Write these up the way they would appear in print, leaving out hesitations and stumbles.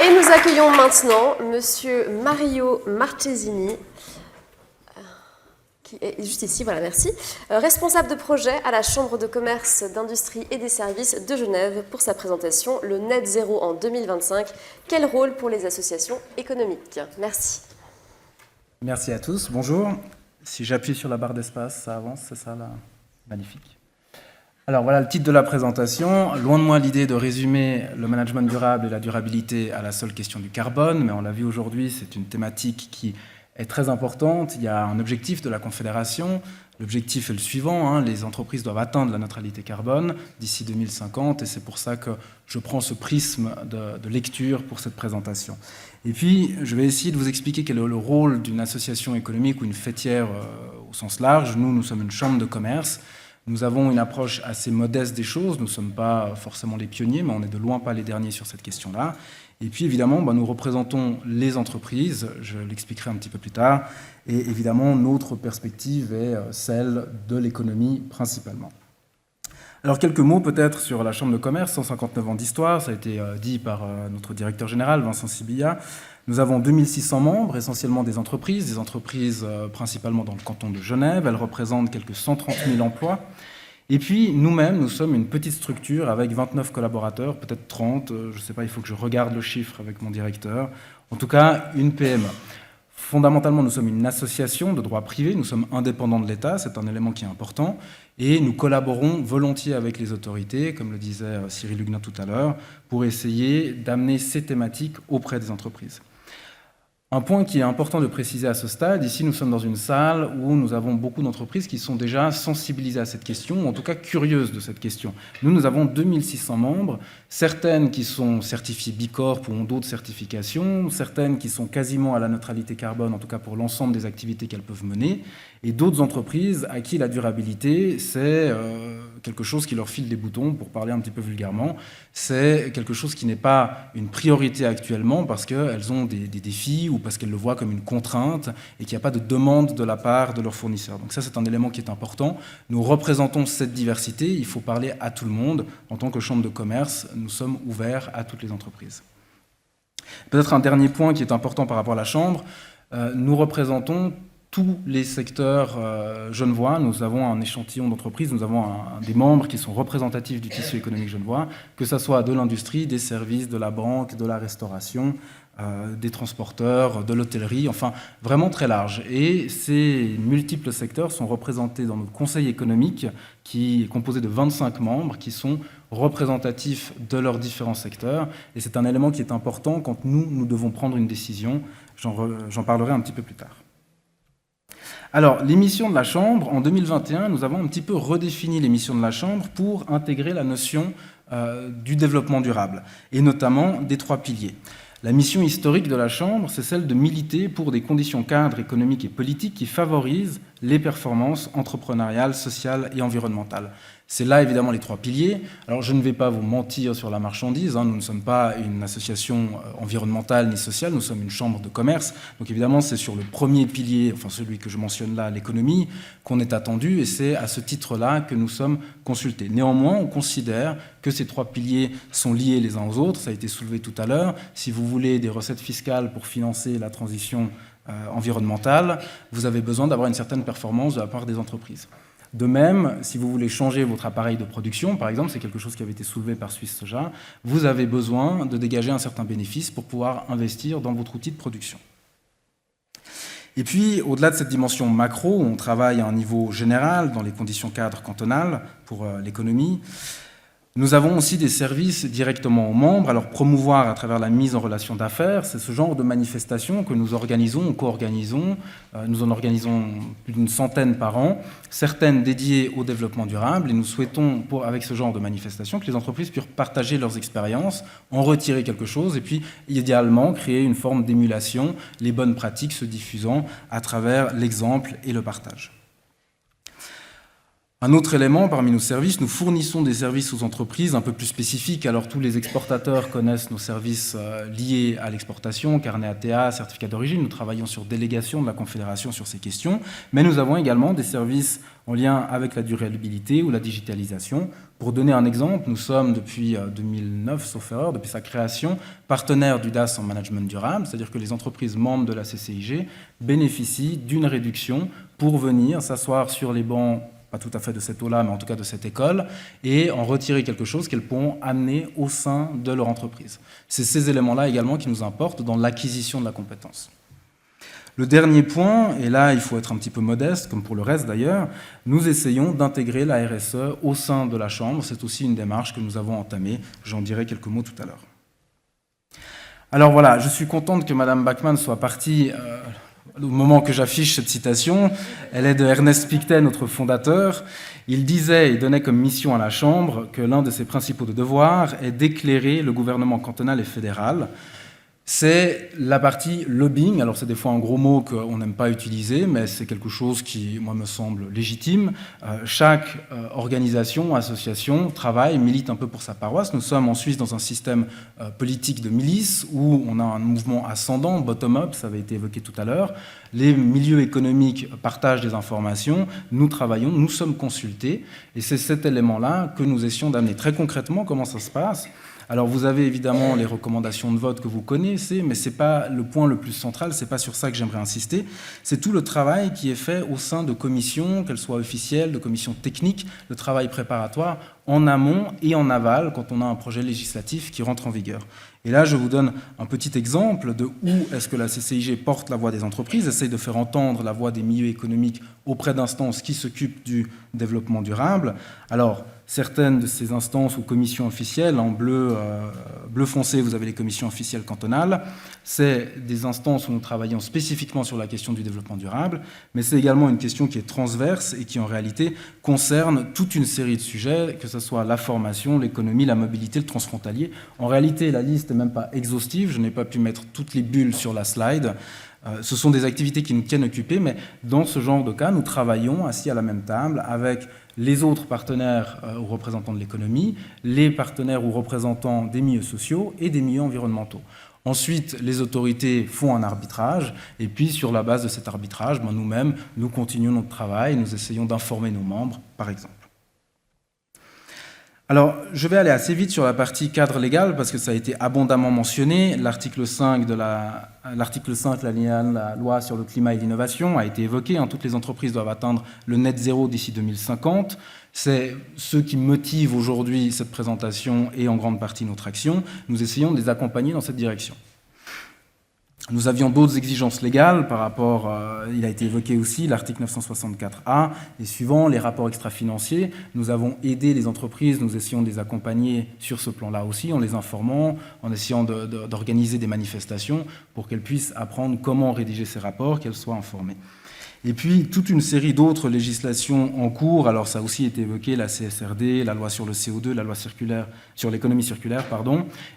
Et nous accueillons maintenant Monsieur Mario Marchesini, qui est juste ici, voilà, merci, responsable de projet à la Chambre de commerce, d'industrie et des services de Genève pour sa présentation « Le net zéro en 2025, quel rôle pour les associations économiques ?» Merci. Merci à tous, bonjour. Si j'appuie sur la barre d'espace, ça avance, c'est ça là? Magnifique. Alors voilà le titre de la présentation. Loin de moi l'idée de résumer le management durable et la durabilité à la seule question du carbone, mais on l'a vu aujourd'hui, c'est une thématique qui est très importante. Il y a un objectif de la Confédération. L'objectif est le suivant, les entreprises doivent atteindre la neutralité carbone d'ici 2050, et c'est pour ça que je prends ce prisme de lecture pour cette présentation. Et puis, je vais essayer de vous expliquer quel est le rôle d'une association économique ou une fêtière au sens large. Nous sommes une chambre de commerce. Nous avons une approche assez modeste des choses. Nous ne sommes pas forcément les pionniers, mais on n'est de loin pas les derniers sur cette question-là. Et puis, évidemment, nous représentons les entreprises. Je l'expliquerai un petit peu plus tard. Et évidemment, notre perspective est celle de l'économie principalement. Alors, quelques mots peut-être sur la Chambre de commerce, 159 ans d'histoire. Ça a été dit par notre directeur général, Vincent Sibilla. Nous avons 2600 membres, essentiellement des entreprises principalement dans le canton de Genève. Elles représentent quelques 130 000 emplois. Et puis, nous-mêmes, nous sommes une petite structure avec 29 collaborateurs, peut-être 30, je ne sais pas, il faut que je regarde le chiffre avec mon directeur. En tout cas, une PME. Fondamentalement, nous sommes une association de droit privé, nous sommes indépendants de l'État, c'est un élément qui est important, et nous collaborons volontiers avec les autorités, comme le disait Cyril Huguenin tout à l'heure, pour essayer d'amener ces thématiques auprès des entreprises. Un point qui est important de préciser à ce stade, ici nous sommes dans une salle où nous avons beaucoup d'entreprises qui sont déjà sensibilisées à cette question, ou en tout cas curieuses de cette question. Nous avons 2600 membres, certaines qui sont certifiées Bicorp ou ont d'autres certifications, certaines qui sont quasiment à la neutralité carbone, en tout cas pour l'ensemble des activités qu'elles peuvent mener, et d'autres entreprises à qui la durabilité, c'est quelque chose qui leur file des boutons, pour parler un petit peu vulgairement. C'est quelque chose qui n'est pas une priorité actuellement parce qu'elles ont des défis ou parce qu'elles le voient comme une contrainte et qu'il n'y a pas de demande de la part de leurs fournisseurs. Donc ça, c'est un élément qui est important. Nous représentons cette diversité. Il faut parler à tout le monde. En tant que chambre de commerce, nous sommes ouverts à toutes les entreprises. Peut-être un dernier point qui est important par rapport à la chambre. Nous représentons tous les secteurs genevois. Nous avons un échantillon d'entreprises, nous avons des membres qui sont représentatifs du tissu économique genevois, que ce soit de l'industrie, des services, de la banque, de la restauration, des transporteurs, de l'hôtellerie, enfin vraiment très large. Et ces multiples secteurs sont représentés dans notre conseil économique qui est composé de 25 membres qui sont représentatifs de leurs différents secteurs. Et c'est un élément qui est important quand nous devons prendre une décision. J'en parlerai un petit peu plus tard. Alors, les missions de la Chambre, en 2021, nous avons un petit peu redéfini les missions de la Chambre pour intégrer la notion du développement durable, et notamment des 3 piliers. La mission historique de la Chambre, c'est celle de militer pour des conditions cadres économiques et politiques qui favorisent les performances entrepreneuriales, sociales et environnementales. C'est là, évidemment, les 3 piliers. Alors, je ne vais pas vous mentir sur la marchandise. Nous ne sommes pas une association environnementale ni sociale. Nous sommes une chambre de commerce. Donc, évidemment, c'est sur le premier pilier, enfin celui que je mentionne là, l'économie, qu'on est attendu. Et c'est à ce titre-là que nous sommes consultés. Néanmoins, on considère que ces 3 piliers sont liés les uns aux autres. Ça a été soulevé tout à l'heure. Si vous voulez des recettes fiscales pour financer la transition environnementale, vous avez besoin d'avoir une certaine performance de la part des entreprises. De même, si vous voulez changer votre appareil de production, par exemple, c'est quelque chose qui avait été soulevé par Suisse Soja, vous avez besoin de dégager un certain bénéfice pour pouvoir investir dans votre outil de production. Et puis, au-delà de cette dimension macro, où on travaille à un niveau général, dans les conditions cadres cantonales pour l'économie, nous avons aussi des services directement aux membres. Alors, promouvoir à travers la mise en relation d'affaires, c'est ce genre de manifestations que nous organisons, co-organisons. Nous en organisons plus d'une centaine par an, certaines dédiées au développement durable. Et nous souhaitons, avec ce genre de manifestations, que les entreprises puissent partager leurs expériences, en retirer quelque chose, et puis, idéalement, créer une forme d'émulation, les bonnes pratiques se diffusant à travers l'exemple et le partage. Un autre élément parmi nos services, nous fournissons des services aux entreprises un peu plus spécifiques. Alors tous les exportateurs connaissent nos services liés à l'exportation, carnet ATA, certificat d'origine. Nous travaillons sur délégation de la Confédération sur ces questions. Mais nous avons également des services en lien avec la durabilité ou la digitalisation. Pour donner un exemple, nous sommes depuis 2009, sauf erreur, depuis sa création, partenaires du DAS en management durable, c'est-à-dire que les entreprises membres de la CCIG bénéficient d'une réduction pour venir s'asseoir sur les bancs, pas tout à fait de cette eau-là, mais en tout cas de cette école, et en retirer quelque chose qu'elles pourront amener au sein de leur entreprise. C'est ces éléments-là également qui nous importent dans l'acquisition de la compétence. Le dernier point, et là il faut être un petit peu modeste, comme pour le reste d'ailleurs, nous essayons d'intégrer la RSE au sein de la Chambre. C'est aussi une démarche que nous avons entamée. J'en dirai quelques mots tout à l'heure. Alors voilà, je suis contente que Madame Bachmann soit partie au moment que j'affiche cette citation. Elle est de Ernest Pictet, notre fondateur. Il disait et donnait comme mission à la Chambre que l'un de ses principaux devoirs est d'éclairer le gouvernement cantonal et fédéral. C'est la partie lobbying. Alors c'est des fois un gros mot qu'on n'aime pas utiliser, mais c'est quelque chose qui, moi, me semble légitime. Chaque organisation, association, travaille, milite un peu pour sa paroisse. Nous sommes en Suisse dans un système politique de milice où on a un mouvement ascendant, bottom-up, ça avait été évoqué tout à l'heure. Les milieux économiques partagent des informations, nous travaillons, nous sommes consultés, et c'est cet élément-là que nous essayons d'amener. Très concrètement, comment ça se passe ? Alors vous avez évidemment les recommandations de vote que vous connaissez, mais ce n'est pas le point le plus central, ce n'est pas sur ça que j'aimerais insister. C'est tout le travail qui est fait au sein de commissions, qu'elles soient officielles, de commissions techniques, le travail préparatoire en amont et en aval quand on a un projet législatif qui rentre en vigueur. Et là, je vous donne un petit exemple de où est-ce que la CCIG porte la voix des entreprises, essaye de faire entendre la voix des milieux économiques auprès d'instances qui s'occupent du développement durable. Alors, certaines de ces instances ou commissions officielles, en bleu foncé, vous avez les commissions officielles cantonales, c'est des instances où nous travaillons spécifiquement sur la question du développement durable, mais c'est également une question qui est transverse et qui en réalité concerne toute une série de sujets, que ce soit la formation, l'économie, la mobilité, le transfrontalier. En réalité, la liste n'est même pas exhaustive, je n'ai pas pu mettre toutes les bulles sur la slide. Ce sont des activités qui nous tiennent occupés, mais dans ce genre de cas, nous travaillons assis à la même table avec les autres partenaires ou représentants de l'économie, les partenaires ou représentants des milieux sociaux et des milieux environnementaux. Ensuite, les autorités font un arbitrage, et puis sur la base de cet arbitrage, nous-mêmes, nous continuons notre travail, nous essayons d'informer nos membres, par exemple. Alors, je vais aller assez vite sur la partie cadre légal, parce que ça a été abondamment mentionné. L'article 5 de la loi sur le climat et l'innovation a été évoqué. Toutes les entreprises doivent atteindre le net zéro d'ici 2050. C'est ce qui motive aujourd'hui cette présentation et en grande partie notre action. Nous essayons de les accompagner dans cette direction. Nous avions d'autres exigences légales par rapport, il a été évoqué aussi, l'article 964A et suivant, les rapports extra-financiers. Nous avons aidé les entreprises, nous essayons de les accompagner sur ce plan-là aussi, en les informant, en essayant d'organiser des manifestations pour qu'elles puissent apprendre comment rédiger ces rapports, qu'elles soient informées. Et puis, toute une série d'autres législations en cours. Alors, ça a aussi été évoqué, la CSRD, la loi sur le CO2, la loi sur l'économie circulaire,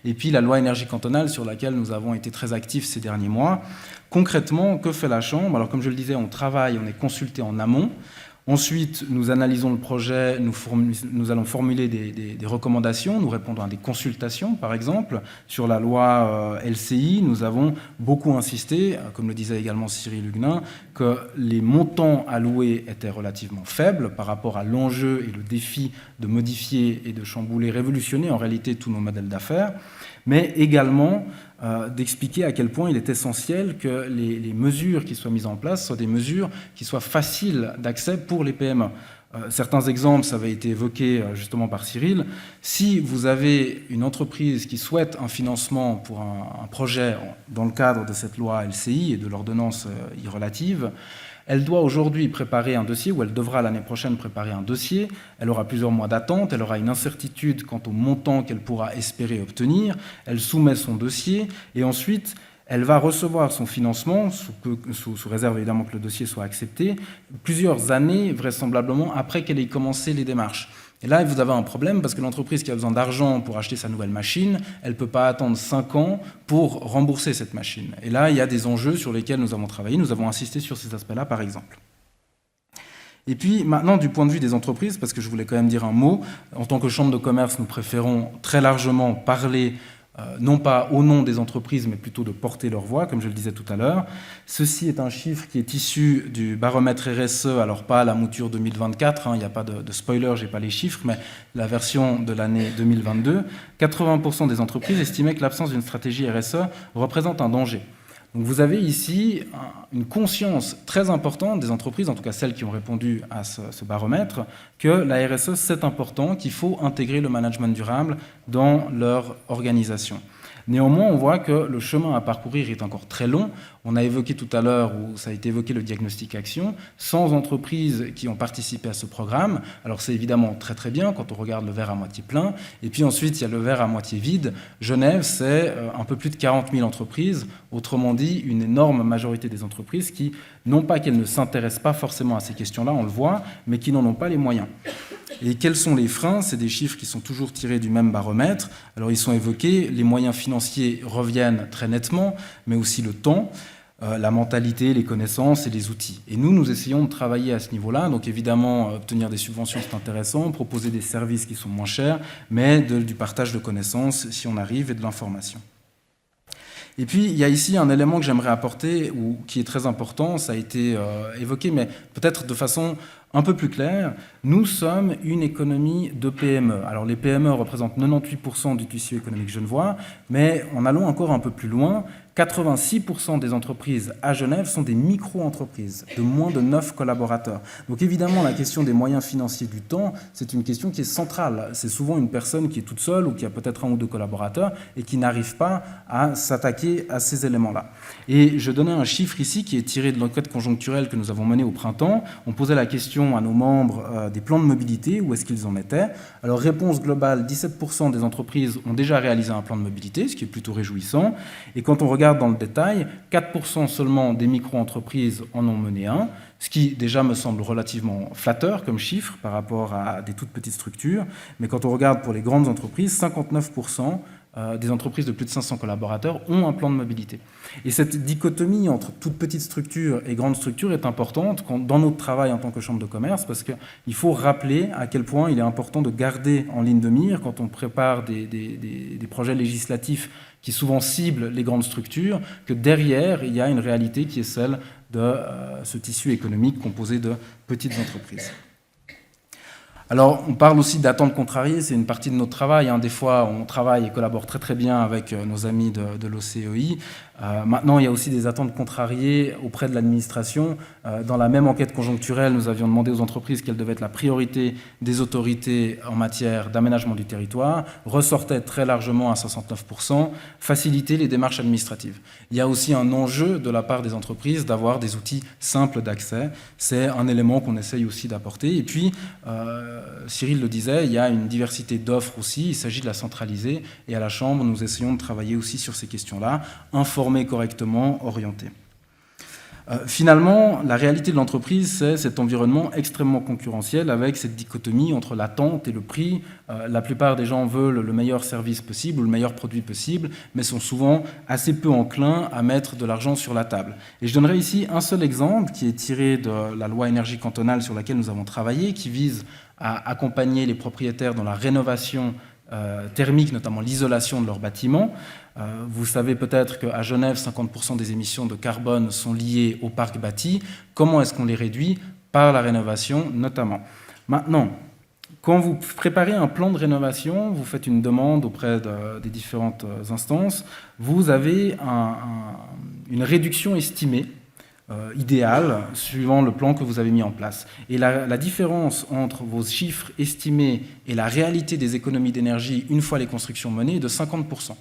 et puis la loi énergie cantonale sur laquelle nous avons été très actifs ces derniers mois. Concrètement, que fait la Chambre ? Alors, comme je le disais, on travaille, on est consulté en amont. Ensuite, nous analysons le projet, nous allons formuler des recommandations, nous répondons à des consultations, par exemple. Sur la loi LCI, nous avons beaucoup insisté, comme le disait également Cyril Huguenin, que les montants alloués étaient relativement faibles par rapport à l'enjeu et le défi de modifier et de chambouler, révolutionner en réalité tous nos modèles d'affaires, mais également d'expliquer à quel point il est essentiel que les mesures qui soient mises en place soient des mesures qui soient faciles d'accès pour les PME. Certains exemples, ça avait été évoqué justement par Cyril. Si vous avez une entreprise qui souhaite un financement pour un projet dans le cadre de cette loi LCI et de l'ordonnance y relative, elle doit aujourd'hui préparer un dossier, ou elle devra l'année prochaine préparer un dossier. Elle aura plusieurs mois d'attente, elle aura une incertitude quant au montant qu'elle pourra espérer obtenir. Elle soumet son dossier et ensuite, elle va recevoir son financement, sous réserve évidemment que le dossier soit accepté, plusieurs années vraisemblablement après qu'elle ait commencé les démarches. Et là, vous avez un problème parce que l'entreprise qui a besoin d'argent pour acheter sa nouvelle machine, elle ne peut pas attendre 5 ans pour rembourser cette machine. Et là, il y a des enjeux sur lesquels nous avons travaillé, nous avons insisté sur ces aspects-là, par exemple. Et puis maintenant, du point de vue des entreprises, parce que je voulais quand même dire un mot, en tant que chambre de commerce, nous préférons très largement parler non pas au nom des entreprises, mais plutôt de porter leur voix, comme je le disais tout à l'heure. Ceci est un chiffre qui est issu du baromètre RSE, alors pas la mouture 2024, il n'y a pas de spoiler, je n'ai pas les chiffres, mais la version de l'année 2022. 80% des entreprises estimaient que l'absence d'une stratégie RSE représente un danger. Donc vous avez ici une conscience très importante des entreprises, en tout cas celles qui ont répondu à ce baromètre, que la RSE c'est important, qu'il faut intégrer le management durable dans leur organisation. Néanmoins, on voit que le chemin à parcourir est encore très long. On a évoqué tout à l'heure, où ça a été évoqué, le diagnostic action, 100 entreprises qui ont participé à ce programme. Alors c'est évidemment très très bien quand on regarde le verre à moitié plein. Et puis ensuite, il y a le verre à moitié vide. Genève, c'est un peu plus de 40 000 entreprises. Autrement dit, une énorme majorité des entreprises qui, non pas qu'elles ne s'intéressent pas forcément à ces questions-là, on le voit, mais qui n'en ont pas les moyens. Et quels sont les freins? C'est des chiffres qui sont toujours tirés du même baromètre. Alors ils sont évoqués, les moyens financiers reviennent très nettement, mais aussi le temps, la mentalité, les connaissances et les outils. Et nous essayons de travailler à ce niveau-là. Donc évidemment, obtenir des subventions, c'est intéressant, proposer des services qui sont moins chers, mais du partage de connaissances si on arrive et de l'information. Et puis, il y a ici un élément que j'aimerais apporter, ou qui est très important, ça a été évoqué, mais peut-être de façon un peu plus claire. Nous sommes une économie de PME. Alors, les PME représentent 98% du tissu économique genevois, mais en allant encore un peu plus loin, 86% des entreprises à Genève sont des micro-entreprises de moins de 9 collaborateurs. Donc évidemment, la question des moyens financiers du temps, c'est une question qui est centrale. C'est souvent une personne qui est toute seule ou qui a peut-être un ou deux collaborateurs et qui n'arrive pas à s'attaquer à ces éléments-là. Et je donnais un chiffre ici qui est tiré de l'enquête conjoncturelle que nous avons menée au printemps. On posait la question à nos membres des plans de mobilité, où est-ce qu'ils en étaient. Alors réponse globale, 17% des entreprises ont déjà réalisé un plan de mobilité, ce qui est plutôt réjouissant. Et quand on regarde dans le détail, 4% seulement des micro-entreprises en ont mené un, ce qui déjà me semble relativement flatteur comme chiffre par rapport à des toutes petites structures. Mais quand on regarde pour les grandes entreprises, 59% des entreprises de plus de 500 collaborateurs ont un plan de mobilité. Et cette dichotomie entre toute petite structure et grande structure est importante dans notre travail en tant que chambre de commerce, parce qu'il faut rappeler à quel point il est important de garder en ligne de mire, quand on prépare des projets législatifs qui souvent ciblent les grandes structures, que derrière, il y a une réalité qui est celle de ce tissu économique composé de petites entreprises. Alors, on parle aussi d'attentes contrariées, c'est une partie de notre travail. Des fois, on travaille et collabore très très bien avec nos amis de l'OCEI. Maintenant, il y a aussi des attentes contrariées auprès de l'administration. Dans la même enquête conjoncturelle, nous avions demandé aux entreprises quelle devait être la priorité des autorités en matière d'aménagement du territoire. Ressortait très largement à 69%, faciliter les démarches administratives. Il y a aussi un enjeu de la part des entreprises d'avoir des outils simples d'accès. C'est un élément qu'on essaye aussi d'apporter. Et puis, Cyril le disait, il y a une diversité d'offres aussi. Il s'agit de la centraliser. Et à la Chambre, nous essayons de travailler aussi sur ces questions-là, informer correctement, orienté. Finalement, la réalité de l'entreprise, c'est cet environnement extrêmement concurrentiel avec cette dichotomie entre l'attente et le prix. La plupart des gens veulent le meilleur service possible ou le meilleur produit possible, mais sont souvent assez peu enclins à mettre de l'argent sur la table. Et je donnerai ici un seul exemple qui est tiré de la loi énergie cantonale sur laquelle nous avons travaillé, qui vise à accompagner les propriétaires dans la rénovation thermique, notamment l'isolation de leurs bâtiments. Vous savez peut-être qu'à Genève, 50% des émissions de carbone sont liées au parc bâti. Comment est-ce qu'on les réduit? Par la rénovation notamment. Maintenant, quand vous préparez un plan de rénovation, vous faites une demande auprès des différentes instances, vous avez une réduction estimée idéal suivant le plan que vous avez mis en place. Et la différence entre vos chiffres estimés et la réalité des économies d'énergie une fois les constructions menées est de 50%.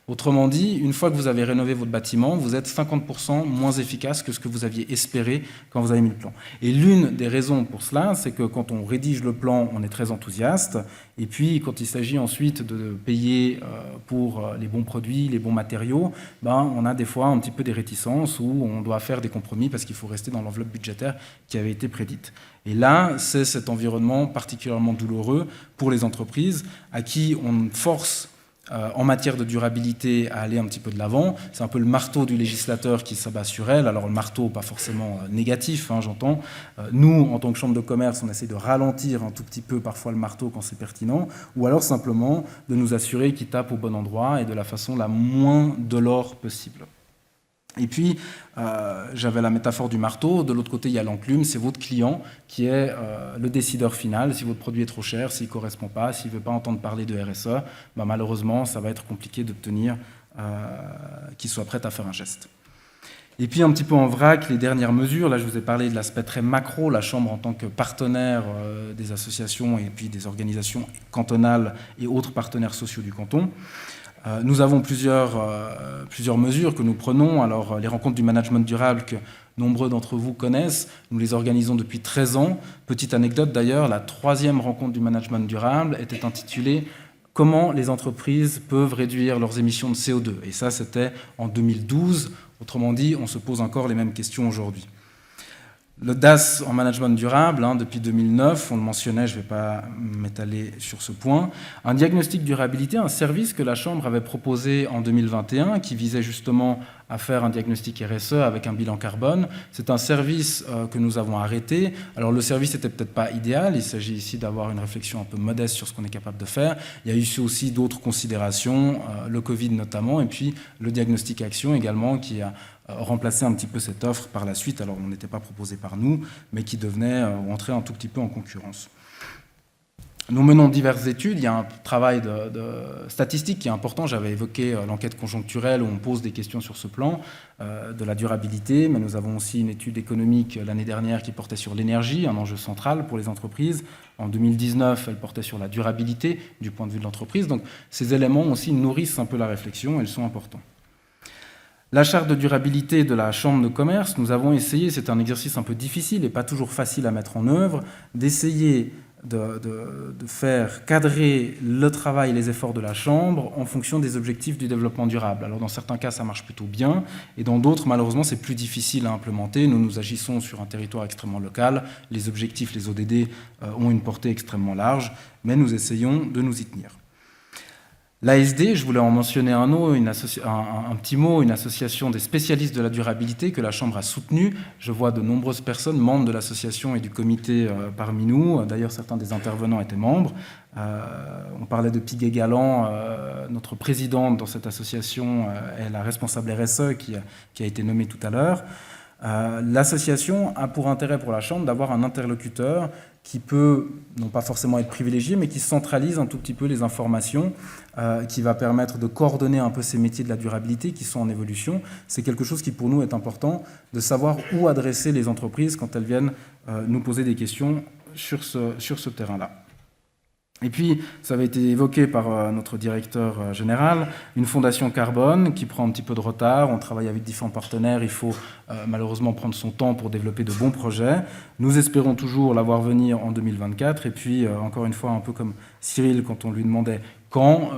Autrement dit, une fois que vous avez rénové votre bâtiment, vous êtes 50% moins efficace que ce que vous aviez espéré quand vous avez mis le plan. Et l'une des raisons pour cela, c'est que quand on rédige le plan, on est très enthousiaste. Et puis, quand il s'agit ensuite de payer pour les bons produits, les bons matériaux, on a des fois un petit peu des réticences où on doit faire des compromis parce qu'il faut rester dans l'enveloppe budgétaire qui avait été prédite. Et là, c'est cet environnement particulièrement douloureux pour les entreprises à qui on force en matière de durabilité à aller un petit peu de l'avant. C'est un peu le marteau du législateur qui s'abat sur elle. Alors le marteau, pas forcément négatif, hein, j'entends. Nous, en tant que chambre de commerce, on essaie de ralentir un tout petit peu parfois le marteau quand c'est pertinent, ou alors simplement de nous assurer qu'il tape au bon endroit et de la façon la moins dolore possible. Et puis, j'avais la métaphore du marteau. De l'autre côté, il y a l'enclume. C'est votre client qui est le décideur final. Si votre produit est trop cher, s'il ne correspond pas, s'il ne veut pas entendre parler de RSE, ben malheureusement, ça va être compliqué d'obtenir qu'il soit prêt à faire un geste. Et puis, un petit peu en vrac, les dernières mesures. Là, je vous ai parlé de l'aspect très macro. La Chambre, en tant que partenaire des associations et puis des organisations cantonales et autres partenaires sociaux du canton. Nous avons plusieurs mesures que nous prenons. Alors, les rencontres du management durable que nombreux d'entre vous connaissent, nous les organisons depuis 13 ans. Petite anecdote d'ailleurs, la 3e rencontre du management durable était intitulée « Comment les entreprises peuvent réduire leurs émissions de CO2 ?» Et ça, c'était en 2012. Autrement dit, on se pose encore les mêmes questions aujourd'hui. Le DAS en management durable, depuis 2009, on le mentionnait, je ne vais pas m'étaler sur ce point, un diagnostic durabilité, un service que la Chambre avait proposé en 2021 qui visait justement à faire un diagnostic RSE avec un bilan carbone. C'est un service que nous avons arrêté. Alors le service n'était peut-être pas idéal, il s'agit ici d'avoir une réflexion un peu modeste sur ce qu'on est capable de faire. Il y a eu aussi d'autres considérations, le Covid notamment, et puis le diagnostic action également qui a remplacer un petit peu cette offre par la suite. Alors, on n'était pas proposé par nous, mais qui devenait entrer un tout petit peu en concurrence. Nous menons diverses études. Il y a un travail de statistique qui est important. J'avais évoqué l'enquête conjoncturelle où on pose des questions sur ce plan de la durabilité, mais nous avons aussi une étude économique l'année dernière qui portait sur l'énergie, un enjeu central pour les entreprises. En 2019, elle portait sur la durabilité du point de vue de l'entreprise. Donc, ces éléments aussi nourrissent un peu la réflexion et ils sont importants. La charte de durabilité de la Chambre de commerce, nous avons essayé, c'est un exercice un peu difficile et pas toujours facile à mettre en œuvre, d'essayer de faire cadrer le travail et les efforts de la Chambre en fonction des objectifs du développement durable. Alors dans certains cas, ça marche plutôt bien, et dans d'autres, malheureusement, c'est plus difficile à implémenter. Nous agissons sur un territoire extrêmement local, les objectifs, les ODD, ont une portée extrêmement large, mais nous essayons de nous y tenir. L'ASD, je voulais en mentionner un petit mot, une association des spécialistes de la durabilité que la Chambre a soutenue. Je vois de nombreuses personnes, membres de l'association et du comité parmi nous. D'ailleurs, certains des intervenants étaient membres. On parlait de Piguet Galland, notre présidente dans cette association est la responsable RSE qui a été nommée tout à l'heure. L'association a pour intérêt pour la Chambre d'avoir un interlocuteur qui peut, non pas forcément être privilégié, mais qui centralise un tout petit peu les informations, qui va permettre de coordonner un peu ces métiers de la durabilité qui sont en évolution. C'est quelque chose qui pour nous est important, de savoir où adresser les entreprises quand elles viennent nous poser des questions sur ce terrain-là. Et puis, ça avait été évoqué par notre directeur général, une fondation carbone qui prend un petit peu de retard. On travaille avec différents partenaires. Il faut malheureusement prendre son temps pour développer de bons projets. Nous espérons toujours la voir venir en 2024. Et puis, encore une fois, un peu comme Cyril, quand on lui demandait quand,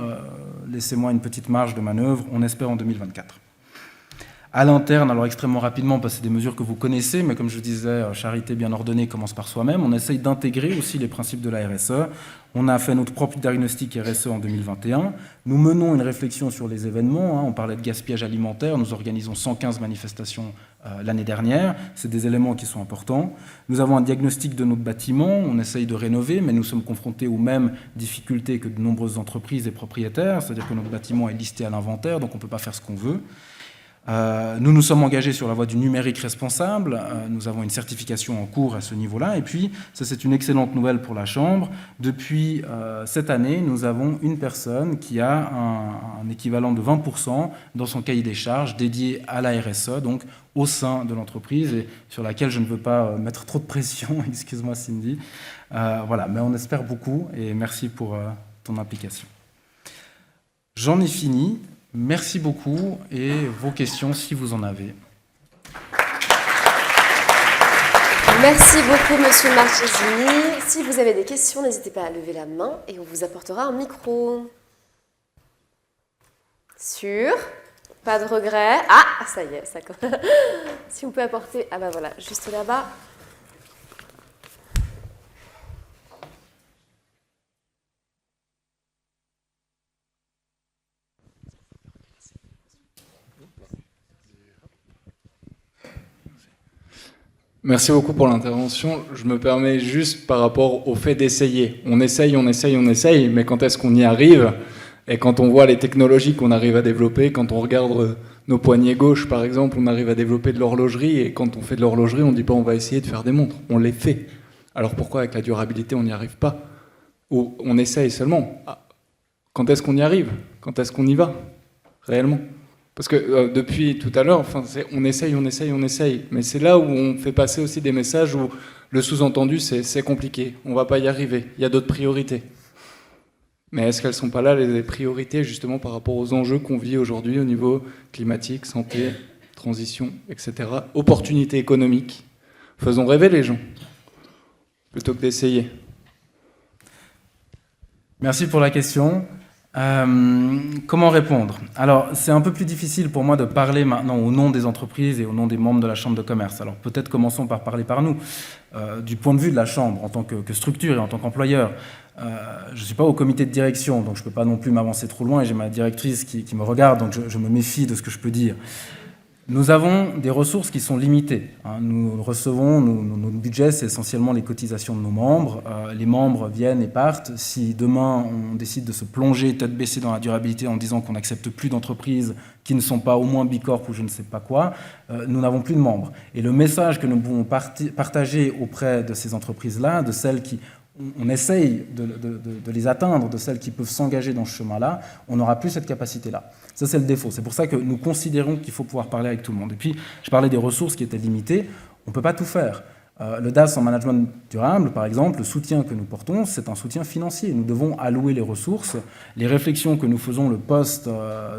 laissez-moi une petite marge de manœuvre, on espère en 2024. À l'interne, alors extrêmement rapidement, parce que c'est des mesures que vous connaissez, mais comme je disais, charité bien ordonnée commence par soi-même. On essaye d'intégrer aussi les principes de la RSE. On a fait notre propre diagnostic RSE en 2021. Nous menons une réflexion sur les événements. On parlait de gaspillage alimentaire. Nous organisons 115 manifestations l'année dernière. C'est des éléments qui sont importants. Nous avons un diagnostic de notre bâtiment. On essaye de rénover, mais nous sommes confrontés aux mêmes difficultés que de nombreuses entreprises et propriétaires. C'est-à-dire que notre bâtiment est listé à l'inventaire, donc on ne peut pas faire ce qu'on veut. Nous nous sommes engagés sur la voie du numérique responsable. Nous avons une certification en cours à ce niveau-là. Et puis, ça c'est une excellente nouvelle pour la Chambre. Depuis cette année, nous avons une personne qui a un équivalent de 20% dans son cahier des charges dédié à la RSE, donc au sein de l'entreprise, et sur laquelle je ne veux pas mettre trop de pression, excuse-moi Cindy. Voilà, mais on espère beaucoup, et merci pour ton implication. J'en ai fini. Merci beaucoup et vos questions si vous en avez. Merci beaucoup Monsieur Marchesini. Si vous avez des questions, n'hésitez pas à lever la main et on vous apportera un micro. Sûr? Pas de regret? Ah, ça y est, ça. Si on peut apporter... Ah bah voilà, juste là-bas. Merci beaucoup pour l'intervention. Je me permets juste par rapport au fait d'essayer. On essaye, mais quand est-ce qu'on y arrive? Et quand on voit les technologies qu'on arrive à développer, quand on regarde nos poignets gauches, par exemple, on arrive à développer de l'horlogerie, et quand on fait de l'horlogerie, on ne dit pas on va essayer de faire des montres. On les fait. Alors pourquoi avec la durabilité, on n'y arrive pas? Ou on essaye seulement. Quand est-ce qu'on y arrive? Quand est-ce qu'on y va réellement? Parce que depuis tout à l'heure, enfin, on essaye. Mais c'est là où on fait passer aussi des messages où le sous-entendu, c'est compliqué. On ne va pas y arriver. Il y a d'autres priorités. Mais est-ce qu'elles ne sont pas là, les priorités, justement, par rapport aux enjeux qu'on vit aujourd'hui au niveau climatique, santé, transition, etc. Opportunités économiques. Faisons rêver les gens, plutôt que d'essayer. Merci pour la question. Comment répondre? Alors, c'est un peu plus difficile pour moi de parler maintenant au nom des entreprises et au nom des membres de la Chambre de commerce. Alors, peut-être commençons par parler par nous. Du point de vue de la Chambre, en tant que structure et en tant qu'employeur, je ne suis pas au comité de direction, donc je ne peux pas non plus m'avancer trop loin, et j'ai ma directrice qui me regarde, donc je me méfie de ce que je peux dire. Nous avons des ressources qui sont limitées. Nous recevons, notre budget, c'est essentiellement les cotisations de nos membres. Les membres viennent et partent. Si demain, on décide de se plonger tête baissée dans la durabilité en disant qu'on n'accepte plus d'entreprises qui ne sont pas au moins Bicorp ou je ne sais pas quoi, nous n'avons plus de membres. Et le message que nous pouvons partager auprès de ces entreprises-là, de celles qui... On essaye de les atteindre, de celles qui peuvent s'engager dans ce chemin-là, on n'aura plus cette capacité-là. Ça, c'est le défaut. C'est pour ça que nous considérons qu'il faut pouvoir parler avec tout le monde. Et puis, je parlais des ressources qui étaient limitées. On ne peut pas tout faire. Le DAS en management durable, par exemple, le soutien que nous portons, c'est un soutien financier. Nous devons allouer les ressources. Les réflexions que nous faisons, le poste,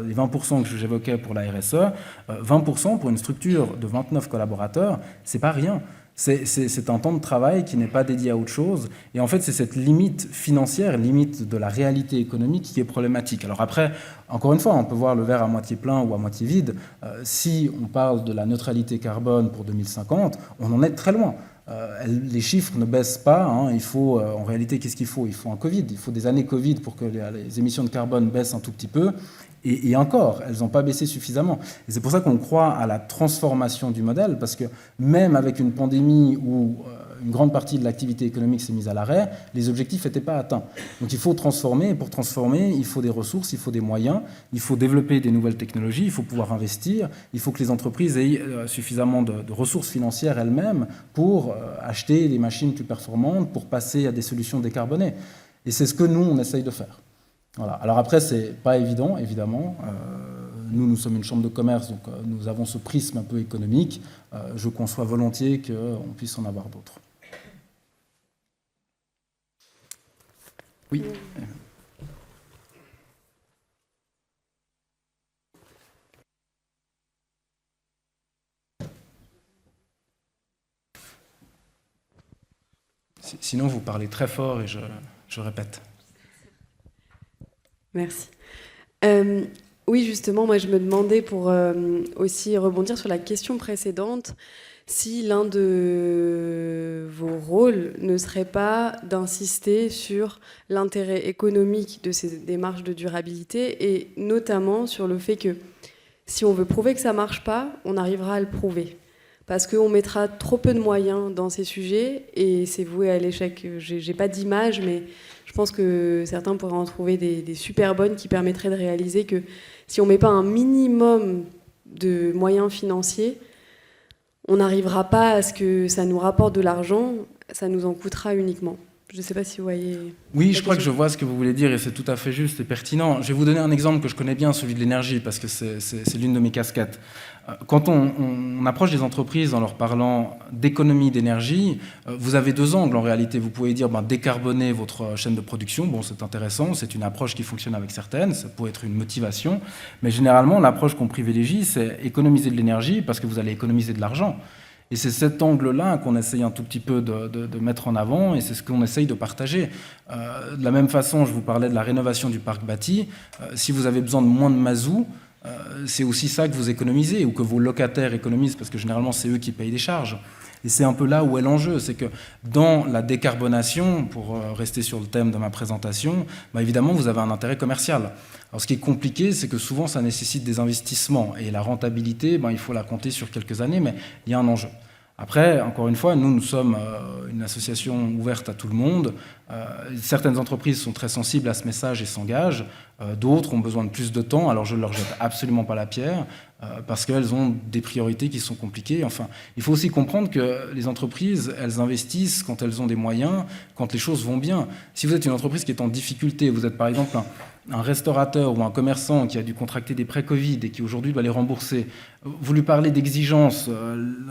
les 20% que j'évoquais pour la RSE, 20% pour une structure de 29 collaborateurs, c'est pas rien. C'est un temps de travail qui n'est pas dédié à autre chose. Et en fait, c'est cette limite financière, limite de la réalité économique qui est problématique. Alors après, encore une fois, on peut voir le verre à moitié plein ou à moitié vide. Si on parle de la neutralité carbone pour 2050, on en est très loin. Les chiffres ne baissent pas. Il faut, en réalité, qu'est-ce qu'il faut? Il faut un Covid. Il faut des années Covid pour que les émissions de carbone baissent un tout petit peu. Et encore, elles n'ont pas baissé suffisamment. Et c'est pour ça qu'on croit à la transformation du modèle, parce que même avec une pandémie où une grande partie de l'activité économique s'est mise à l'arrêt, les objectifs n'étaient pas atteints. Donc il faut transformer, et pour transformer, il faut des ressources, il faut des moyens, il faut développer des nouvelles technologies, il faut pouvoir investir, il faut que les entreprises aient suffisamment de ressources financières elles-mêmes pour acheter des machines plus performantes, pour passer à des solutions décarbonées. Et c'est ce que nous, on essaye de faire. Voilà. Alors après, c'est pas évident, évidemment. Nous sommes une chambre de commerce, donc nous avons ce prisme un peu économique. Je conçois volontiers qu'on puisse en avoir d'autres. Oui. Sinon, vous parlez très fort et je répète. Merci. Oui, justement, moi je me demandais, pour aussi rebondir sur la question précédente, si l'un de vos rôles ne serait pas d'insister sur l'intérêt économique de ces démarches de durabilité, et notamment sur le fait que si on veut prouver que ça ne marche pas, on arrivera à le prouver. Parce qu'on mettra trop peu de moyens dans ces sujets et c'est voué à l'échec. J'ai pas d'image, mais je pense que certains pourraient en trouver des super bonnes qui permettraient de réaliser que si on ne met pas un minimum de moyens financiers, on n'arrivera pas à ce que ça nous rapporte de l'argent, ça nous en coûtera uniquement. Je ne sais pas si vous voyez... Oui, je crois que je vois ce que vous voulez dire et c'est tout à fait juste et pertinent. Je vais vous donner un exemple que je connais bien, celui de l'énergie, parce que c'est l'une de mes casquettes. Quand on approche des entreprises en leur parlant d'économie d'énergie, vous avez deux angles en réalité. Vous pouvez dire décarboner votre chaîne de production. Bon, c'est intéressant, c'est une approche qui fonctionne avec certaines, ça peut être une motivation. Mais généralement, l'approche qu'on privilégie, c'est économiser de l'énergie parce que vous allez économiser de l'argent. Et c'est cet angle-là qu'on essaye un tout petit peu de mettre en avant et c'est ce qu'on essaye de partager. De la même façon, je vous parlais de la rénovation du parc bâti. Si vous avez besoin de moins de mazout, c'est aussi ça que vous économisez ou que vos locataires économisent parce que généralement, c'est eux qui payent les charges. Et c'est un peu là où est l'enjeu, c'est que dans la décarbonation, pour rester sur le thème de ma présentation, évidemment, vous avez un intérêt commercial. Alors, ce qui est compliqué, c'est que souvent, ça nécessite des investissements. Et la rentabilité, il faut la compter sur quelques années, mais il y a un enjeu. Après, encore une fois, nous sommes une association ouverte à tout le monde. Certaines entreprises sont très sensibles à ce message et s'engagent. D'autres ont besoin de plus de temps. Alors je ne leur jette absolument pas la pierre parce qu'elles ont des priorités qui sont compliquées. Enfin, il faut aussi comprendre que les entreprises, elles investissent quand elles ont des moyens, quand les choses vont bien. Si vous êtes une entreprise qui est en difficulté, vous êtes par exemple un restaurateur ou un commerçant qui a dû contracter des prêts Covid et qui aujourd'hui doit les rembourser, vous lui parlez d'exigences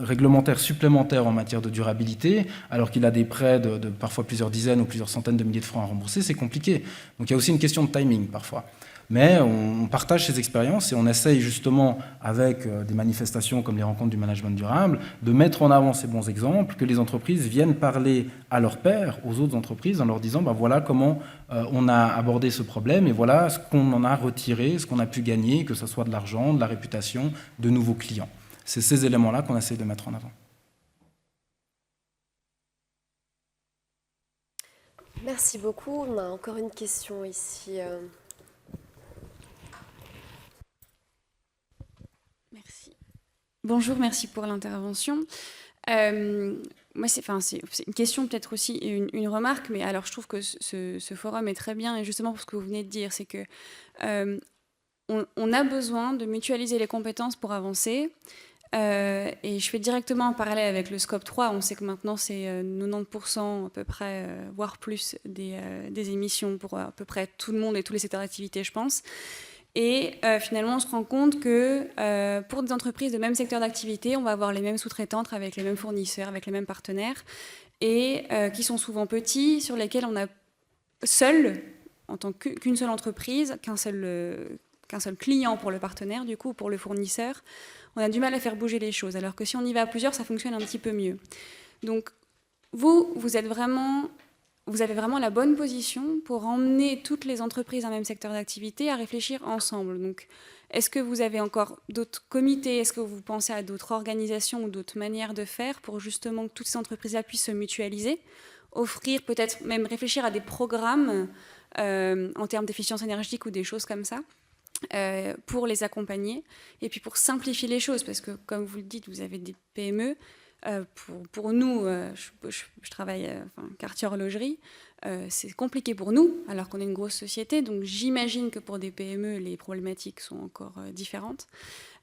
réglementaires supplémentaires en matière de durabilité, alors qu'il a des prêts de parfois plusieurs dizaines ou plusieurs centaines de milliers de francs à rembourser, c'est compliqué. Donc il y a aussi une question de timing parfois. Mais on partage ces expériences et on essaye justement, avec des manifestations comme les rencontres du management durable, de mettre en avant ces bons exemples, que les entreprises viennent parler à leurs pairs, aux autres entreprises, en leur disant voilà comment on a abordé ce problème et voilà ce qu'on en a retiré, ce qu'on a pu gagner, que ce soit de l'argent, de la réputation, de nouveaux clients. C'est ces éléments-là qu'on essaye de mettre en avant. Merci beaucoup. On a encore une question ici. Merci. Bonjour, merci pour l'intervention. Moi, c'est une question, peut-être aussi une remarque, mais alors je trouve que ce forum est très bien, et justement pour ce que vous venez de dire, c'est que on a besoin de mutualiser les compétences pour avancer. Et je fais directement un parallèle avec le scope 3. On sait que maintenant, c'est 90% à peu près, voire plus, des émissions pour à peu près tout le monde et tous les secteurs d'activité, je pense. Et finalement, on se rend compte que pour des entreprises de même secteur d'activité, on va avoir les mêmes sous-traitantes avec les mêmes fournisseurs, avec les mêmes partenaires, et qui sont souvent petits, sur lesquels on a seul, en tant qu'une seule entreprise, qu'un seul client pour le partenaire, du coup, pour le fournisseur, on a du mal à faire bouger les choses. Alors que si on y va à plusieurs, ça fonctionne un petit peu mieux. Donc, vous avez vraiment la bonne position pour emmener toutes les entreprises dans le même secteur d'activité à réfléchir ensemble. Donc, est-ce que vous avez encore d'autres comités? Est-ce que vous pensez à d'autres organisations ou d'autres manières de faire pour justement que toutes ces entreprises-là puissent se mutualiser, offrir, peut-être même réfléchir à des programmes en termes d'efficience énergétique ou des choses comme ça, pour les accompagner et puis pour simplifier les choses, parce que comme vous le dites, vous avez des PME. Pour nous, je travaille quartier horlogerie, c'est compliqué pour nous alors qu'on est une grosse société, donc j'imagine que pour des PME les problématiques sont encore différentes,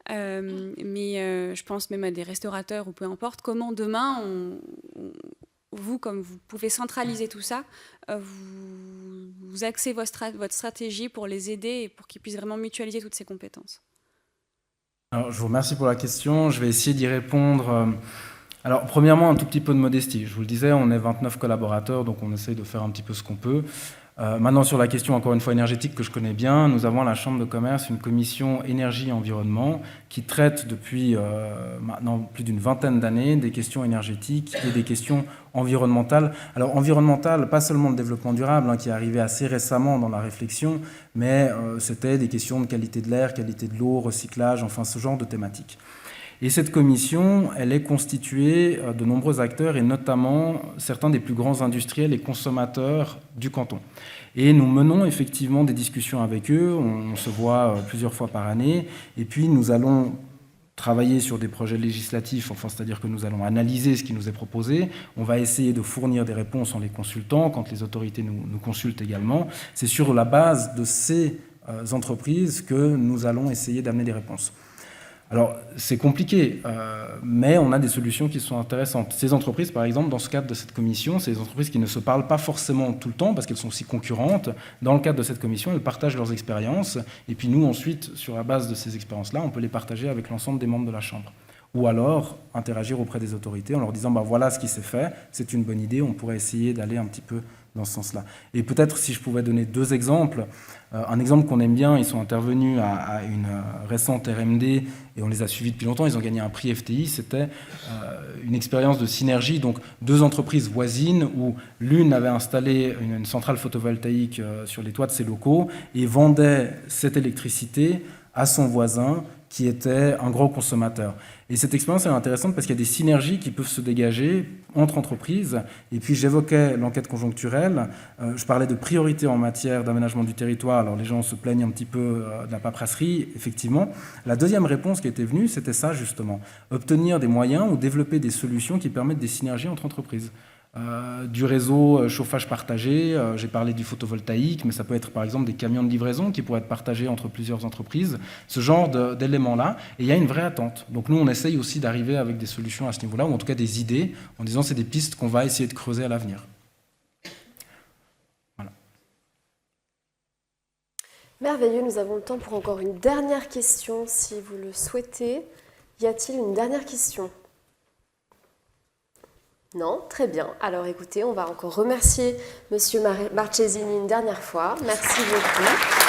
mais je pense même à des restaurateurs ou peu importe, comment demain vous, comme vous pouvez centraliser tout ça, vous axez votre stratégie pour les aider et pour qu'ils puissent vraiment mutualiser toutes ces compétences. Alors, je vous remercie pour la question. Je vais essayer d'y répondre. Alors, premièrement, un tout petit peu de modestie. Je vous le disais, on est 29 collaborateurs, donc on essaye de faire un petit peu ce qu'on peut. Maintenant, sur la question, encore une fois, énergétique que je connais bien, nous avons à la Chambre de commerce une commission énergie et environnement qui traite depuis maintenant plus d'une vingtaine d'années des questions énergétiques et des questions environnementales. Alors, environnementales, pas seulement le développement durable, qui est arrivé assez récemment dans la réflexion, mais c'était des questions de qualité de l'air, qualité de l'eau, recyclage, enfin ce genre de thématiques. Et cette commission, elle est constituée de nombreux acteurs et notamment certains des plus grands industriels et consommateurs du canton. Et nous menons effectivement des discussions avec eux, on se voit plusieurs fois par année, et puis nous allons travailler sur des projets législatifs, enfin, c'est-à-dire que nous allons analyser ce qui nous est proposé, on va essayer de fournir des réponses en les consultant, quand les autorités nous consultent également. C'est sur la base de ces entreprises que nous allons essayer d'amener des réponses. Alors, c'est compliqué, mais on a des solutions qui sont intéressantes. Ces entreprises, par exemple, dans ce cadre de cette commission, c'est des entreprises qui ne se parlent pas forcément tout le temps parce qu'elles sont aussi concurrentes. Dans le cadre de cette commission, elles partagent leurs expériences. Et puis nous, ensuite, sur la base de ces expériences-là, on peut les partager avec l'ensemble des membres de la Chambre. Ou alors interagir auprès des autorités en leur disant voilà ce qui s'est fait, c'est une bonne idée, on pourrait essayer d'aller un petit peu dans ce sens-là. Et peut-être si je pouvais donner deux exemples, un exemple qu'on aime bien, ils sont intervenus à une récente RMD et on les a suivis depuis longtemps, ils ont gagné un prix FTI, c'était une expérience de synergie, donc deux entreprises voisines où l'une avait installé une centrale photovoltaïque sur les toits de ses locaux et vendait cette électricité à son voisin qui était un gros consommateur. Et cette expérience est intéressante parce qu'il y a des synergies qui peuvent se dégager entre entreprises. Et puis j'évoquais l'enquête conjoncturelle, je parlais de priorité en matière d'aménagement du territoire. Alors les gens se plaignent un petit peu de la paperasserie, effectivement. La deuxième réponse qui était venue, c'était ça justement, obtenir des moyens ou développer des solutions qui permettent des synergies entre entreprises. Du réseau chauffage partagé, j'ai parlé du photovoltaïque, mais ça peut être par exemple des camions de livraison qui pourraient être partagés entre plusieurs entreprises, ce genre d'éléments-là, et il y a une vraie attente. Donc nous, on essaye aussi d'arriver avec des solutions à ce niveau-là, ou en tout cas des idées, en disant c'est des pistes qu'on va essayer de creuser à l'avenir. Voilà. Merveilleux, nous avons le temps pour encore une dernière question, si vous le souhaitez. Y a-t-il une dernière question ? Non, très bien. Alors écoutez, on va encore remercier Monsieur Marchesini une dernière fois. Merci beaucoup.